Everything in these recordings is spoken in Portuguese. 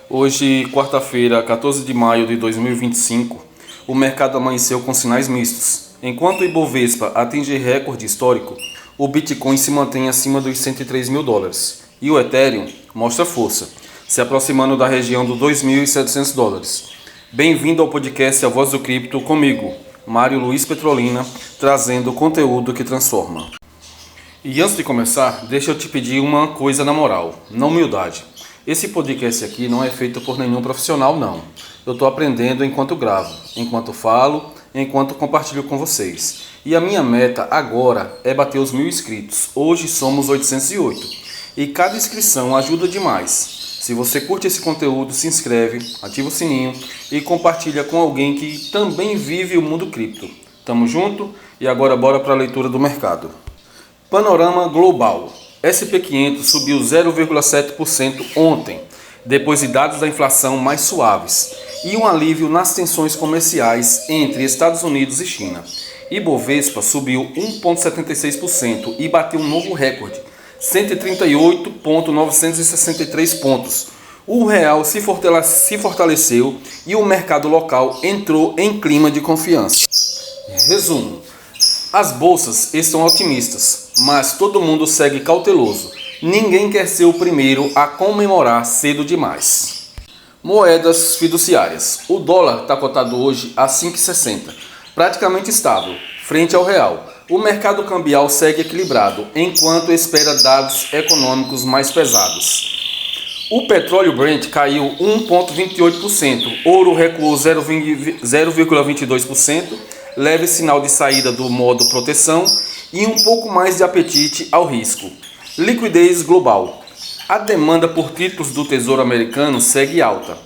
Hoje, quarta-feira, 14 de maio de 2025, o mercado amanheceu com sinais mistos. Enquanto o Ibovespa atinge recorde histórico, o Bitcoin se mantém acima dos 103 mil dólares e o Ethereum mostra força, se aproximando da região dos 2.700 dólares. Bem-vindo ao podcast A Voz do Cripto comigo, Mário Luiz Petrolina, trazendo conteúdo que transforma. E antes de começar, deixa eu te pedir uma coisa na moral, na humildade. Esse podcast aqui não é feito por nenhum profissional, não. Eu estou aprendendo enquanto gravo, enquanto falo, enquanto compartilho com vocês. E a minha meta agora é bater os 1.000 inscritos. Hoje somos 808. E cada inscrição ajuda demais. Se você curte esse conteúdo, se inscreve, ativa o sininho e compartilha com alguém que também vive o mundo cripto. Tamo junto? E agora bora para a leitura do mercado. Panorama global. SP500 subiu 0,7% ontem, depois de dados da inflação mais suaves e um alívio nas tensões comerciais entre Estados Unidos e China. Ibovespa subiu 1,76% e bateu um novo recorde, 138,963 pontos. O real se fortaleceu e o mercado local entrou em clima de confiança. Resumo. As bolsas estão otimistas, mas todo mundo segue cauteloso. Ninguém quer ser o primeiro a comemorar cedo demais. Moedas fiduciárias. O dólar está cotado hoje a 5,60, praticamente estável, frente ao real. O mercado cambial segue equilibrado, enquanto espera dados econômicos mais pesados. O petróleo Brent caiu 1,28%, ouro recuou 0,22%, leve sinal de saída do modo proteção e um pouco mais de apetite ao risco. Liquidez global. A demanda por títulos do Tesouro Americano segue alta.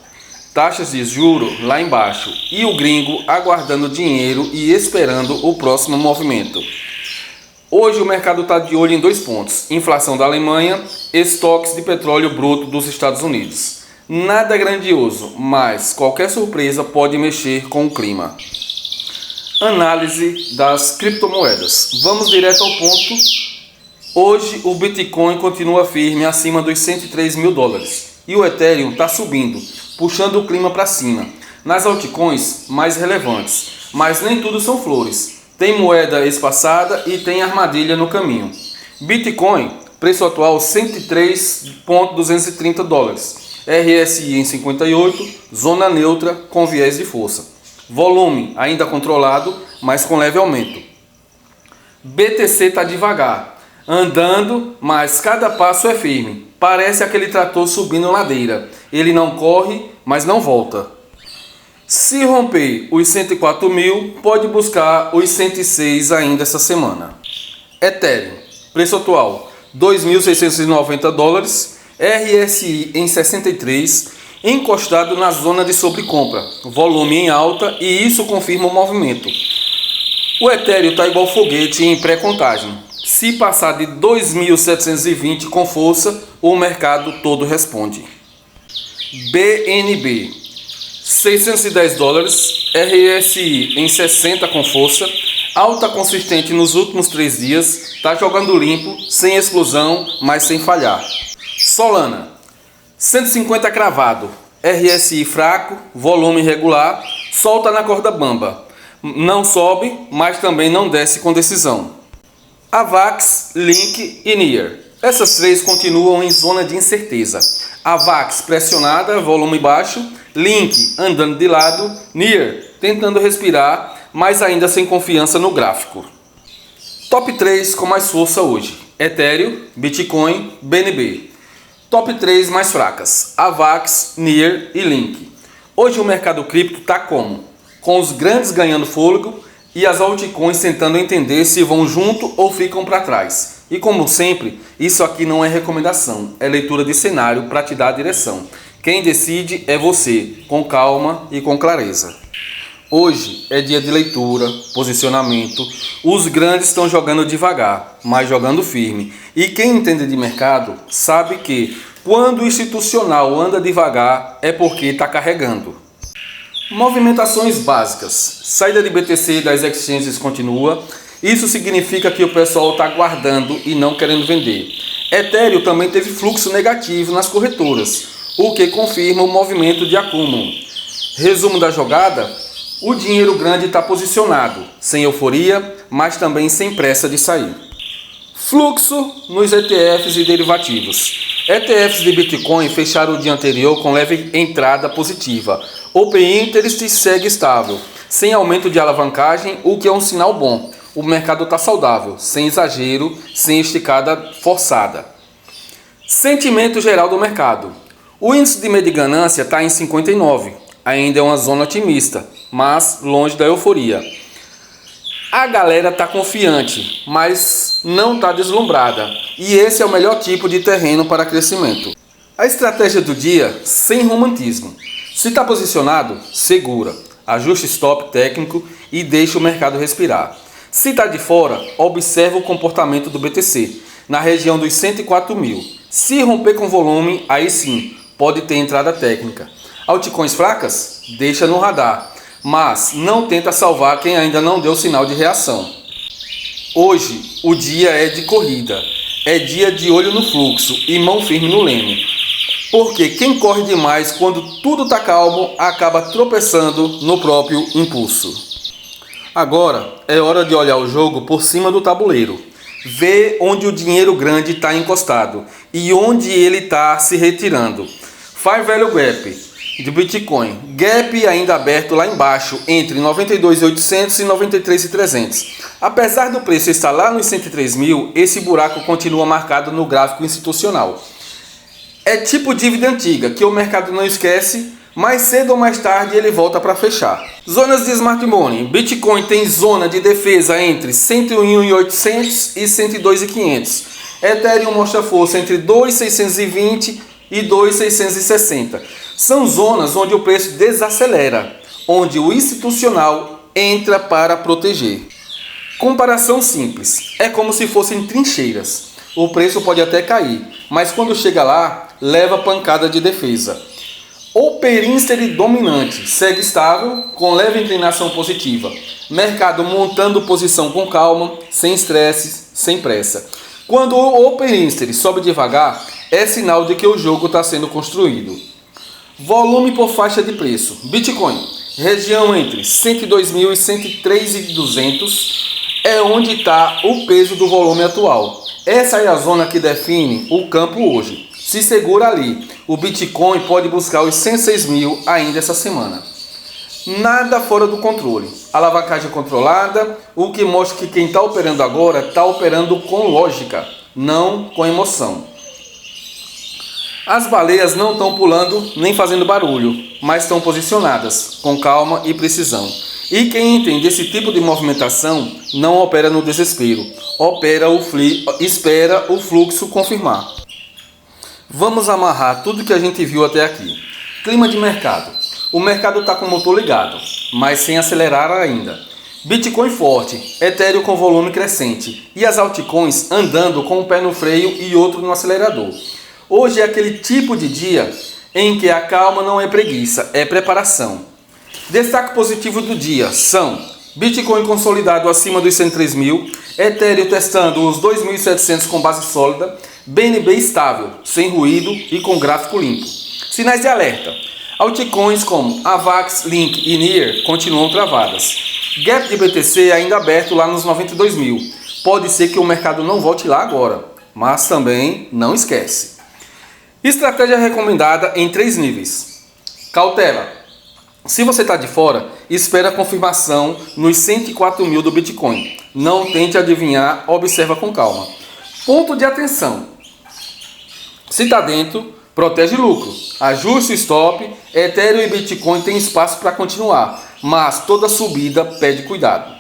Taxas de juros lá embaixo e o gringo aguardando dinheiro e esperando o próximo movimento. Hoje o mercado está de olho em 2 pontos. Inflação da Alemanha, estoques de petróleo bruto dos Estados Unidos. Nada grandioso, mas qualquer surpresa pode mexer com o clima. Análise das criptomoedas. Vamos direto ao ponto. Hoje o Bitcoin continua firme acima dos 103 mil dólares e o Ethereum está subindo, puxando o clima para cima. Nas altcoins mais relevantes, mas nem tudo são flores. Tem moeda espaçada e tem armadilha no caminho. Bitcoin, preço atual 103,230 dólares. RSI em 58, zona neutra com viés de força. Volume ainda controlado, mas com leve aumento. BTC está devagar, andando, mas cada passo é firme. Parece aquele trator subindo ladeira. Ele não corre, mas não volta. Se romper os 104 mil, pode buscar os 106 ainda essa semana. Ethereum, preço atual 2.690 dólares, RSI em 63, encostado na zona de sobrecompra, volume em alta e isso confirma o movimento. O Ethereum está igual foguete em pré-contagem. Se passar de 2.720 com força, o mercado todo responde. BNB, 610 dólares, RSI em 60 com força, alta consistente nos últimos 3 dias, está jogando limpo, sem explosão, mas sem falhar. Solana, 150 cravado, RSI fraco, volume regular, solta na corda bamba. Não sobe, mas também não desce com decisão. AVAX, Link e Near. Essas 3 continuam em zona de incerteza. AVAX pressionada, volume baixo. Link andando de lado. Near tentando respirar, mas ainda sem confiança no gráfico. Top 3 com mais força hoje. Ethereum, Bitcoin, BNB. Top 3 mais fracas, AVAX, Near e Link. Hoje o mercado cripto está como? Com os grandes ganhando fôlego e as altcoins tentando entender se vão junto ou ficam para trás. E como sempre, isso aqui não é recomendação, é leitura de cenário para te dar a direção. Quem decide é você, com calma e com clareza. Hoje é dia de leitura, posicionamento. Os grandes estão jogando devagar, mas jogando firme. E quem entende de mercado sabe que quando o institucional anda devagar é porque está carregando. Movimentações básicas. Saída de BTC das exchanges continua. Isso significa que o pessoal está guardando e não querendo vender. Ethereum também teve fluxo negativo nas corretoras. o que confirma o movimento de acúmulo. Resumo da jogada: o dinheiro grande está posicionado, sem euforia, mas também sem pressa de sair. Fluxo nos ETFs e derivativos. ETFs de Bitcoin fecharam o dia anterior com leve entrada positiva. Open Interest segue estável, sem aumento de alavancagem, o que é um sinal bom. O mercado está saudável, sem exagero, sem esticada forçada. Sentimento geral do mercado. O índice de medo de ganância está em 59. Ainda é uma zona otimista, mas longe da euforia. A galera está confiante, mas não está deslumbrada. E esse é o melhor tipo de terreno para crescimento. A estratégia do dia, sem romantismo. Se está posicionado, segura. Ajuste stop técnico e deixe o mercado respirar. Se está de fora, observe o comportamento do BTC, na região dos 104 mil. Se romper com volume, aí sim, pode ter entrada técnica. Altcoins fracas? Deixa no radar, mas não tenta salvar quem ainda não deu sinal de reação. Hoje, o dia é de corrida, é dia de olho no fluxo e mão firme no leme. Porque quem corre demais quando tudo está calmo acaba tropeçando no próprio impulso. Agora é hora de olhar o jogo por cima do tabuleiro. Ver onde o dinheiro grande está encostado e onde ele está se retirando. Fair Value Gap de Bitcoin. Gap ainda aberto lá embaixo entre 92.800 e 93.300. Apesar do preço estar lá nos 103 mil, esse buraco continua marcado no gráfico institucional. É tipo dívida antiga, que o mercado não esquece, mais cedo ou mais tarde ele volta para fechar. Zonas de Smart Money. Bitcoin tem zona de defesa entre 101.800 e 102.500. Ethereum mostra força entre 2.620 e 2.660. São zonas onde o preço desacelera, onde o institucional entra para proteger. Comparação simples. É como se fossem trincheiras. O preço pode até cair, mas quando chega lá, leva pancada de defesa. O Upper dominante segue estável, com leve inclinação positiva. Mercado montando posição com calma, sem estresse, sem pressa. Quando o Upper sobe devagar, é sinal de que o jogo está sendo construído. Volume por faixa de preço. Bitcoin, região entre 102 mil e 103.200 é onde está o peso do volume atual. Essa é a zona que define o campo hoje. Se segura ali, o Bitcoin pode buscar os 106 mil ainda essa semana. Nada fora do controle. Alavancagem controlada, o que mostra que quem está operando agora está operando com lógica, não com emoção. As baleias não estão pulando nem fazendo barulho, mas estão posicionadas, com calma e precisão. E quem entende esse tipo de movimentação não opera no desespero, espera o fluxo confirmar. Vamos amarrar tudo que a gente viu até aqui. Clima de mercado. O mercado está com o motor ligado, mas sem acelerar ainda. Bitcoin forte, Ethereum com volume crescente e as altcoins andando com um pé no freio e outro no acelerador. Hoje é aquele tipo de dia em que a calma não é preguiça, é preparação. Destaque positivo do dia são Bitcoin consolidado acima dos 103 mil, Ethereum testando os 2.700 com base sólida, BNB estável, sem ruído e com gráfico limpo. Sinais de alerta. Altcoins como Avax, Link e Near continuam travadas. Gap de BTC ainda aberto lá nos 92 mil. Pode ser que o mercado não volte lá agora, mas também não esquece. Estratégia recomendada em 3 níveis. Cautela. Se você está de fora, espera a confirmação nos 104 mil do Bitcoin. Não tente adivinhar, observa com calma. Ponto de atenção. Se está dentro, protege lucro. Ajuste o stop. Ethereum e Bitcoin têm espaço para continuar, mas toda subida pede cuidado.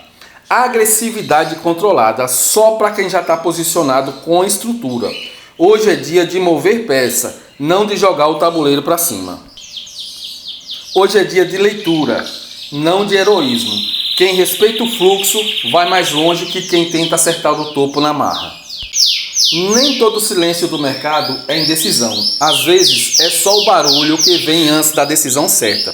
Agressividade controlada só para quem já está posicionado com estrutura. Hoje é dia de mover peça, não de jogar o tabuleiro para cima. Hoje é dia de leitura, não de heroísmo. Quem respeita o fluxo vai mais longe que quem tenta acertar do topo na marra. Nem todo o silêncio do mercado é indecisão. Às vezes é só o barulho que vem antes da decisão certa.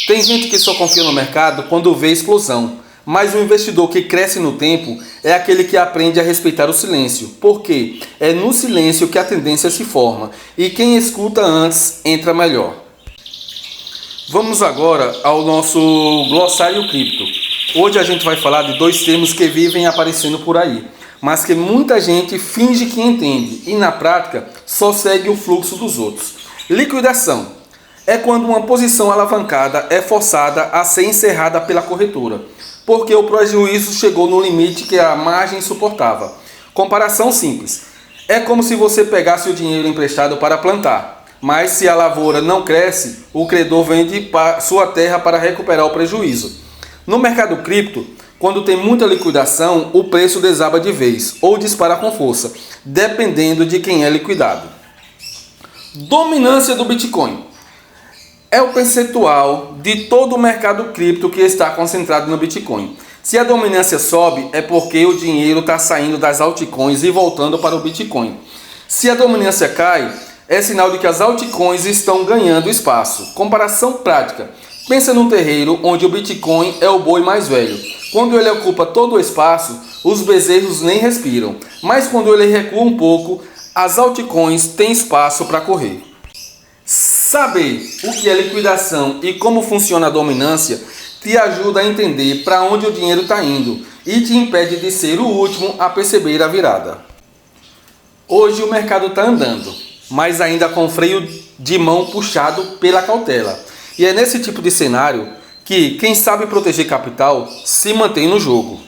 Tem gente que só confia no mercado quando vê explosão, Mas o investidor que cresce no tempo é aquele que aprende a respeitar o silêncio, porque é no silêncio que a tendência se forma e quem escuta antes entra melhor. Vamos agora ao nosso glossário cripto. Hoje a gente vai falar de dois termos que vivem aparecendo por aí, mas que muita gente finge que entende e na prática só segue o fluxo dos outros. Liquidação é quando uma posição alavancada é forçada a ser encerrada pela corretora, porque o prejuízo chegou no limite que a margem suportava. Comparação simples. É como se você pegasse o dinheiro emprestado para plantar, mas se a lavoura não cresce, o credor vende sua terra para recuperar o prejuízo. No mercado cripto, quando tem muita liquidação, o preço desaba de vez ou dispara com força, dependendo de quem é liquidado. Dominância do Bitcoin. É o percentual de todo o mercado cripto que está concentrado no Bitcoin. Se a dominância sobe, é porque o dinheiro está saindo das altcoins e voltando para o Bitcoin. Se a dominância cai, é sinal de que as altcoins estão ganhando espaço. Comparação prática. Pensa num terreiro onde o Bitcoin é o boi mais velho. Quando ele ocupa todo o espaço, os bezerros nem respiram. Mas quando ele recua um pouco, as altcoins têm espaço para correr. Saber o que é liquidação e como funciona a dominância te ajuda a entender para onde o dinheiro está indo e te impede de ser o último a perceber a virada. Hoje o mercado está andando, mas ainda com o freio de mão puxado pela cautela. E é nesse tipo de cenário que quem sabe proteger capital se mantém no jogo.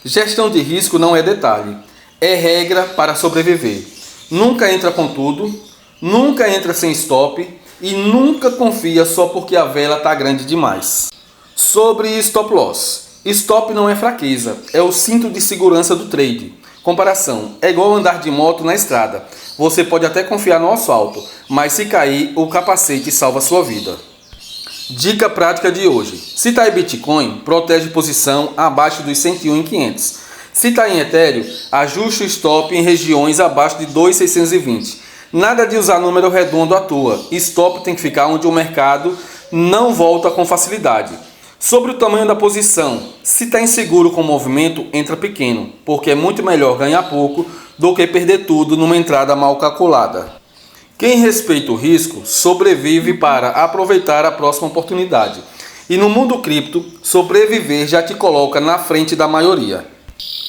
Gestão de risco não é detalhe, é regra para sobreviver. Nunca entra com tudo. Nunca entra sem stop e nunca confia só porque a vela está grande demais. Sobre stop loss. Stop não é fraqueza, é o cinto de segurança do trade. Comparação, é igual andar de moto na estrada. Você pode até confiar no asfalto, mas se cair, o capacete salva sua vida. Dica prática de hoje. Se está em Bitcoin, protege posição abaixo dos 101.500. Se está em Ethereum, ajuste o stop em regiões abaixo de 2.620. Nada de usar número redondo à toa. Stop tem que ficar onde o mercado não volta com facilidade. Sobre o tamanho da posição, se está inseguro com o movimento, entra pequeno, porque é muito melhor ganhar pouco do que perder tudo numa entrada mal calculada. Quem respeita o risco sobrevive para aproveitar a próxima oportunidade. E no mundo cripto, sobreviver já te coloca na frente da maioria.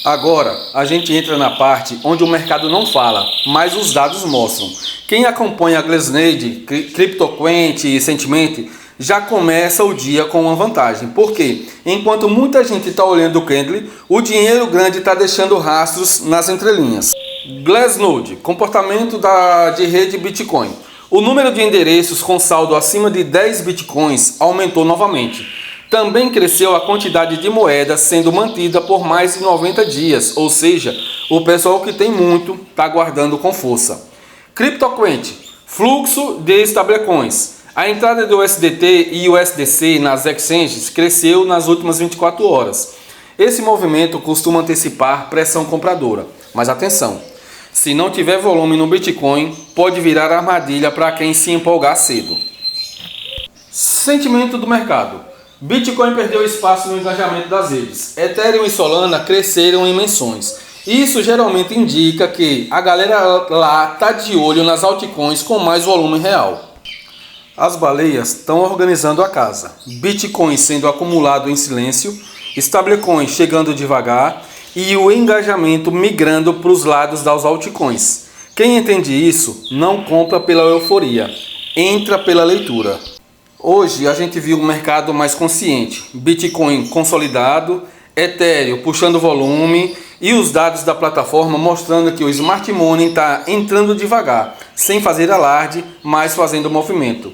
Agora, a gente entra na parte onde o mercado não fala, mas os dados mostram. Quem acompanha a Glassnode, CryptoQuant e Sentiment já começa o dia com uma vantagem. Porque, enquanto muita gente está olhando o candle, o dinheiro grande está deixando rastros nas entrelinhas. Glassnode, comportamento de rede Bitcoin. O número de endereços com saldo acima de 10 Bitcoins aumentou novamente. Também cresceu a quantidade de moedas sendo mantida por mais de 90 dias, ou seja, o pessoal que tem muito está guardando com força. CryptoQuant, fluxo de stablecoins. A entrada do USDT e USDC nas exchanges cresceu nas últimas 24 horas. Esse movimento costuma antecipar pressão compradora, mas atenção, se não tiver volume no Bitcoin, pode virar armadilha para quem se empolgar cedo. Sentimento do mercado. Bitcoin perdeu espaço no engajamento das redes. Ethereum e Solana cresceram em menções. Isso geralmente indica que a galera lá está de olho nas altcoins com mais volume real. As baleias estão organizando a casa. Bitcoin sendo acumulado em silêncio, stablecoins chegando devagar e o engajamento migrando para os lados das altcoins. Quem entende isso não compra pela euforia, entra pela leitura. Hoje a gente viu um mercado mais consciente, Bitcoin consolidado, Ethereum puxando volume e os dados da plataforma mostrando que o Smart Money está entrando devagar, sem fazer alarde, mas fazendo movimento.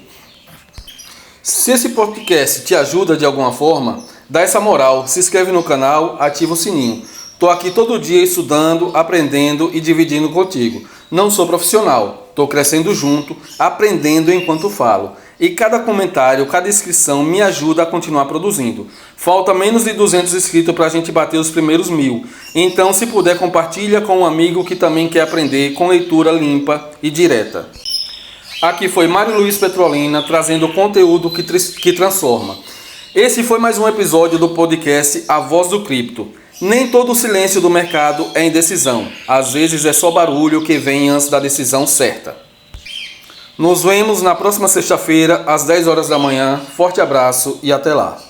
Se esse podcast te ajuda de alguma forma, dá essa moral, se inscreve no canal, ativa o sininho. Tô aqui todo dia estudando, aprendendo e dividindo contigo. Não sou profissional, tô crescendo junto, aprendendo enquanto falo. E cada comentário, cada inscrição me ajuda a continuar produzindo. Falta menos de 200 inscritos para a gente bater os primeiros 1000. Então, se puder, compartilha com um amigo que também quer aprender com leitura limpa e direta. Aqui foi Mário Luiz Petrolina trazendo conteúdo que transforma. Esse foi mais um episódio do podcast A Voz do Cripto. Nem todo o silêncio do mercado é indecisão. Às vezes é só barulho que vem antes da decisão certa. Nos vemos na próxima sexta-feira, às 10 horas da manhã. Forte abraço e até lá.